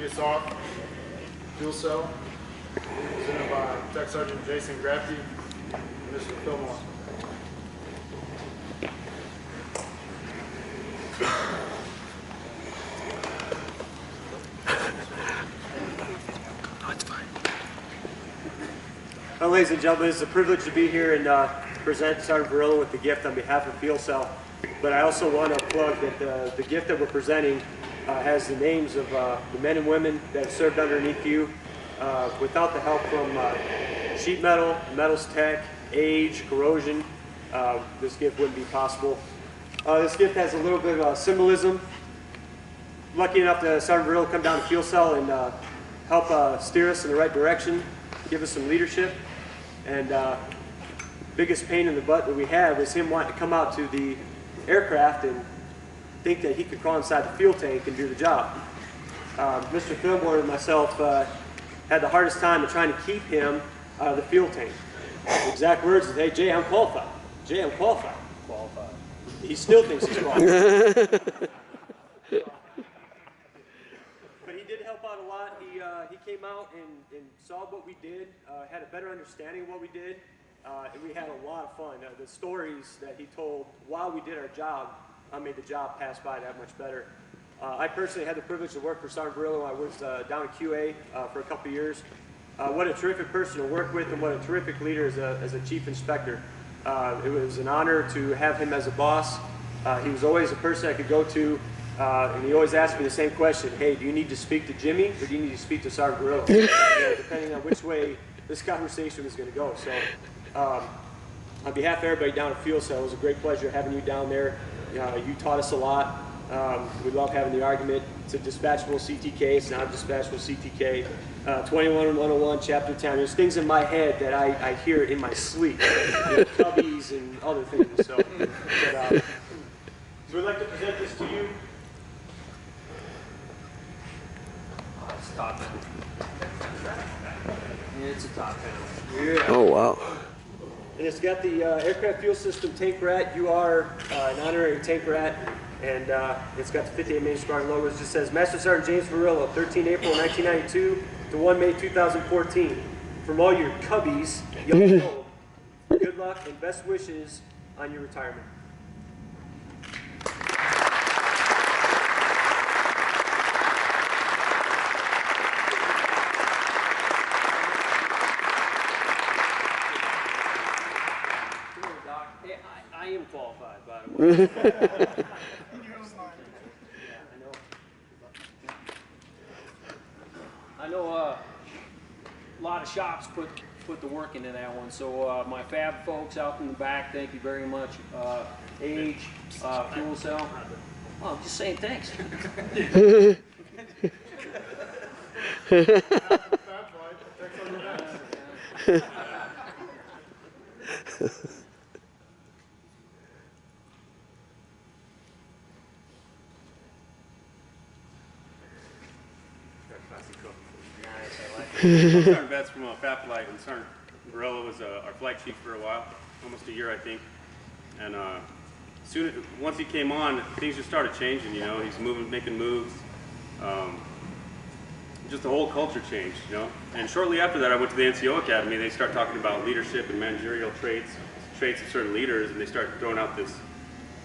lead us off, fuel cell, presented by Tech Sergeant Jason Grafty and Mr. Fillmore. Well, ladies and gentlemen, it's a privilege to be here and present Sergeant Barillo with the gift on behalf of Fuel Cell. But I also want to plug that the gift that we're presenting has the names of the men and women that served underneath you. Without the help from sheet metal, metals tech, age, corrosion, this gift wouldn't be possible. This gift has a little bit of symbolism. Lucky enough to Sergeant Barillo come down to Fuel Cell and help steer us in the right direction, give us some leadership. And biggest pain in the butt that we had was him wanting to come out to the aircraft and think that he could crawl inside the fuel tank and do the job. Mr. Fillmore and myself had the hardest time of trying to keep him out of the fuel tank. The exact words is, "Hey Jay, I'm qualified. Jay, I'm qualified." Qualified. He still thinks he's qualified. But he did help out a lot. He came out and saw what we did, had a better understanding of what we did, and we had a lot of fun. The stories that he told while we did our job made the job pass by that much better. I personally had the privilege to work for Sergeant Barillo. I was down in QA for a couple of years. What a terrific person to work with, and what a terrific leader as a chief inspector. It was an honor to have him as a boss. He was always a person I could go to, and he always asked me the same question: "Hey, do you need to speak to Jimmy, or do you need to speak to Sergeant Barillo?" Depending on which way this conversation was going to go. So, on behalf of everybody down at Fuel Cell, it was a great pleasure having you down there. You taught us a lot. We love having the argument. It's a dispatchable CTK. It's not a dispatchable CTK. 21-101, Chapter 10. There's things in my head that I hear in my sleep. Cubbies and other things. So we'd like to present this to you. It's top 10. It's a top 10. Yeah. Oh, wow. And it's got the aircraft fuel system tank rat. You are an honorary tank rat. And it's got the 58 Main Squadron logo. It just says Master Sergeant James Barillo, 13 April 1992 to 1 May 2014. From all your cubbies, young and old, good luck and best wishes on your retirement. I am qualified, by the way. I know a lot of shops put the work into that one. So my fab folks out in the back, thank you very much. Age, Fuel Cell. Oh, I'm just saying thanks. Sergeant Betts from Fab Flight, and Sergeant Barillo was our flight chief for a while, almost a year I think. And once he came on, things just started changing. You know, he's making moves. Just the whole culture changed. You know, and shortly after that, I went to the NCO Academy. They start talking about leadership and managerial traits of certain leaders, and they start throwing out this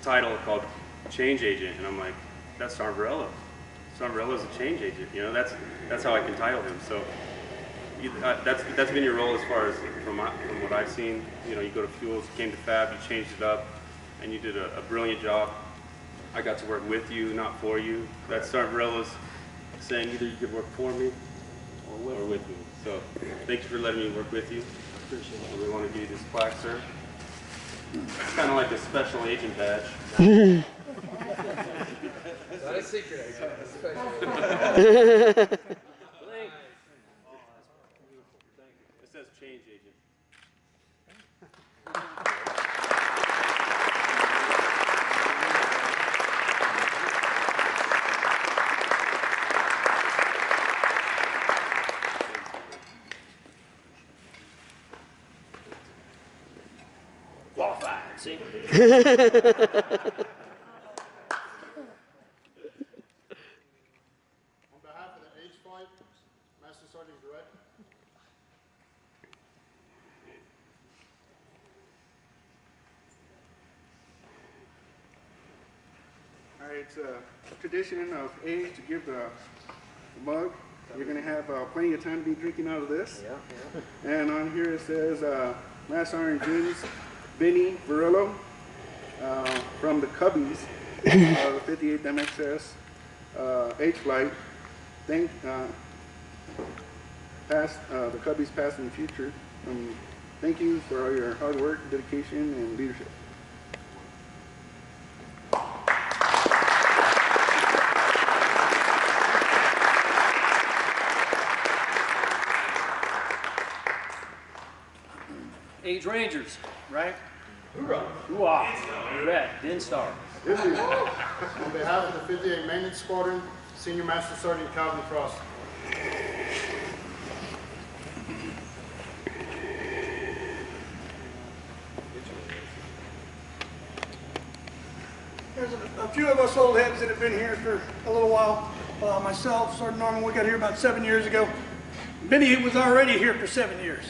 title called change agent, and I'm like, that's Sergeant Barillo. Sergeant Barillo is a change agent. You know, that's how I can title him. So. That's been your role as far as from what I've seen. You know, you go to Fuels, you came to Fab, you changed it up, and you did a brilliant job. I got to work with you, not for you. That's Sergeant Barillo's saying either you could work for me or with me. So thank you for letting me work with you. I appreciate it. We want to give you this plaque, sir. It's kind of like a special agent badge. Not a secret, I guess. It says change agent. Qualified, see? On behalf of the H flight, Master Sergeant Garrett. All right, it's a tradition of age to give the mug. You're going to have plenty of time to be drinking out of this. Yeah. And on here it says, Master Sergeant James Vinnie Verillo from the Cubbies, the 58th MXS H-Flight. The Cubbies past and future. Thank you for all your hard work, dedication, and leadership. Age Rangers, right? Hoorah! Hoorah! You bet. Den Star. On behalf of the 58 Maintenance Squadron, Senior Master Sergeant Calvin Frost. There's a few of us old heads that have been here for a little while. Myself, Sergeant Norman, we got here about 7 years ago. Vinnie was already here for 7 years.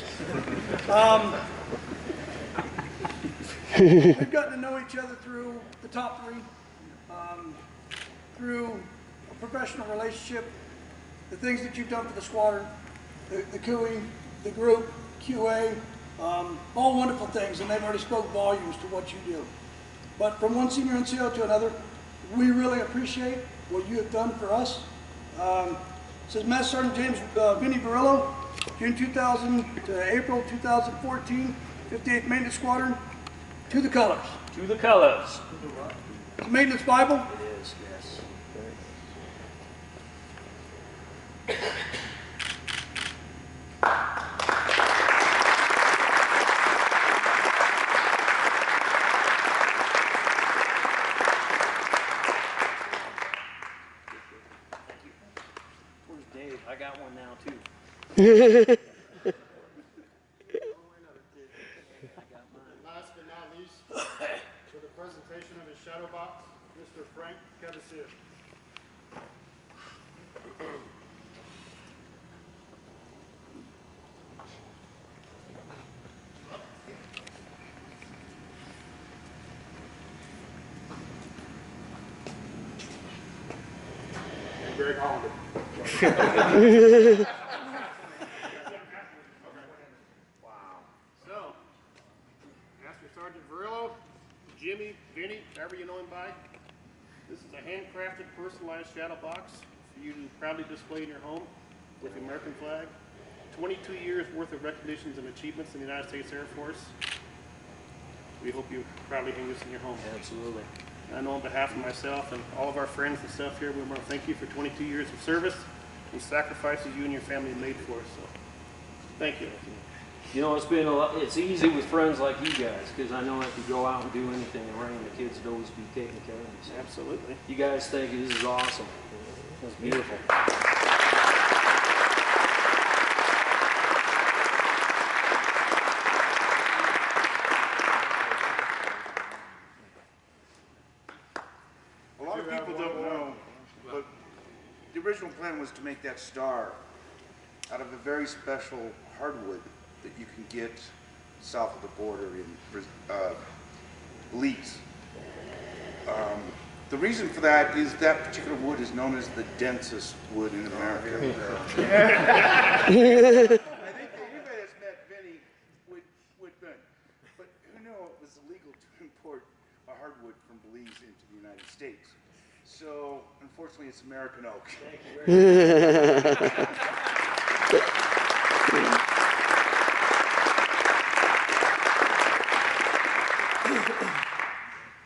We've gotten to know each other through the top three, through a professional relationship, the things that you've done for the squadron, the CUI, the group, QA, all wonderful things, and they've already spoke volumes to what you do. But from one senior NCO to another, we really appreciate what you have done for us. This is Master Sergeant James Vinnie Verillo, June 2000 to April 2014, 58th Maintenance Squadron, to the colors. To the colors. The Maintenance Bible. It is, yes. Where's Dave? I got one now too. Last but not least, for the presentation of his shadow box, Mr. Frank Cavasier. And Greg Hollander. So, Master Sergeant Verillo, Jimmy, Vinnie, however you know him by, this is a handcrafted, personalized shadow box for you to proudly display in your home with the American flag. 22 years worth of recognitions and achievements in the United States Air Force. We hope you proudly hang this in your home. Absolutely. I know on behalf of myself and all of our friends and stuff here, we want to thank you for 22 years of service and sacrifices you and your family made for us. So, thank you. You know, it's been a lot, it's easy with friends like you guys, because I know if you go out and do anything and rain, the kids would always be taken care of. So Absolutely. you guys think this is awesome. It's beautiful. A lot of people don't know, but the original plan was to make that star out of a very special hardwood that you can get south of the border in Belize. The reason for that is that particular wood is known as the densest wood in America. I think that anybody that's met Vinnie would know. But who knew it was illegal to import a hardwood from Belize into the United States? So, unfortunately, it's American oak. Thank you very much.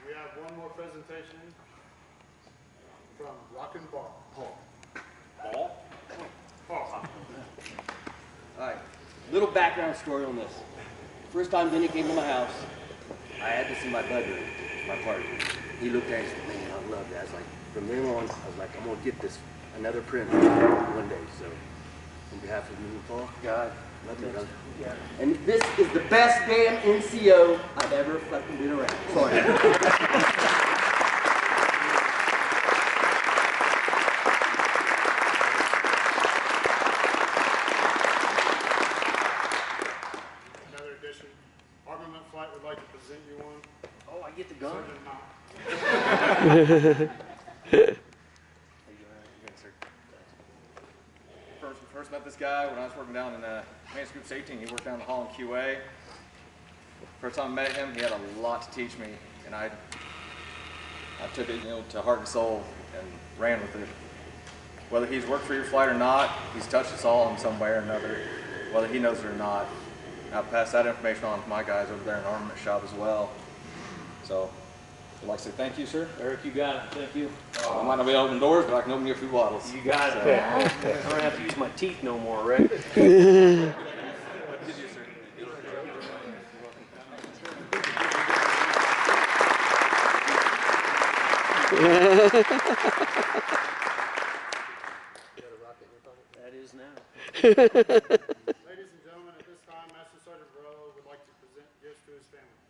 We have one more presentation from Rockin' Paul. Paul? Paul. All right, little background story on this. First time Vinnie came to my house, I had this in my bedroom, my partner. He looked at it and said, man, I love that. I was like, from then on, I was like, I'm gonna get this, another print one day. So, on behalf of me and Paul, God, love you, brother. Yeah. And this is the best damn NCO I've ever fucking been around. Sorry. gone? Sergeant Mount. First met this guy when I was working down in Maintenance Group Safety, and he worked down the hall in QA. First time I met him, he had a lot to teach me, and I took it, to heart and soul and ran with it. Whether he's worked for your flight or not, he's touched us all in some way or another, whether he knows it or not. I'll pass that information on to my guys over there in the armament shop as well. So, I'd like to say thank you, sir. Eric, you got it. Thank you. I might not be able to open doors, but I can open you a few bottles. You got it. I don't have to use my teeth no more, right? What did you, sir? That is now. Ladies and gentlemen, at this time, Master Sergeant Varela would like to present gifts to his family.